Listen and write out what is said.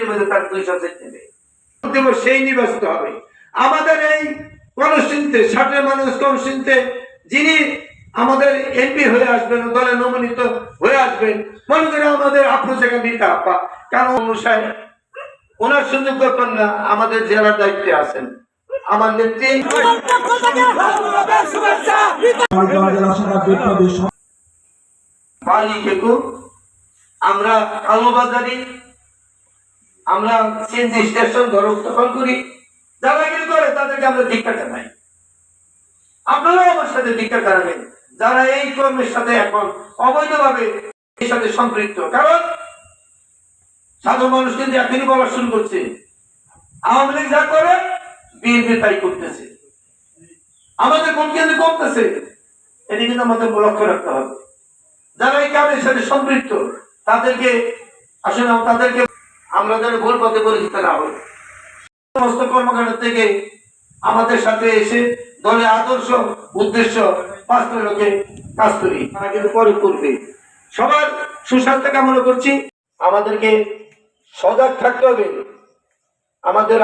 মধ্যে তার 200 সিট নেবে, সেই নির্বাচিত হবে। আমাদের এই কনস্টিটিউন্সিতে 60 মানুষ কনস্টিটিউন্সিতে যিনি আমাদের এমপি হয়ে আসবেন, দলে নমনীত হয়ে আসবেন, মনে করি আমাদের আফরোজা বিটা আপা, কারণ অনুসারে ওনার সুযোগ্য কন্যা আমাদের জেলার দায়িত্বে আছেন। আমার নেত্রী আমরা কালোবাজারি, আমরা সিএনজি স্টেশন দখল করি, যারা এগুলো করে তাদেরকে আমরা ধিক্কার জানাই। আপনারাও আমার সাথে ধিক্কার জানাবেন যারা এই কর্মের সাথে এখন অবৈধভাবে এর সাথে সম্পৃক্ত। কারণ সাধারণ মানুষ কিন্তু এখনই বলা শুরু করছে, আওয়ামী লীগ যা করে বিএনপি তাই করতেছে, আমাদের কোন কেন্দ্রে কমতেছে, এটি কিন্তু আমাদের লক্ষ্য রাখতে হবে। যারা এই কাজের সাথে সম্পৃক্ত তাদেরকে আসলে তাদেরকে আমরা যেন ভুল পথে পরিচিত না হই। সমস্ত কর্মকাণ্ড থেকে আমাদের সাথে এসে দলের আদর্শ উদ্দেশ্য বাস্তবে কাজ করি, তারা কিন্তু পরে করবে। সবার সুস্বাস্থ্য কামনা করছি। আমাদেরকে সজাগ থাকতে হবে। আমাদের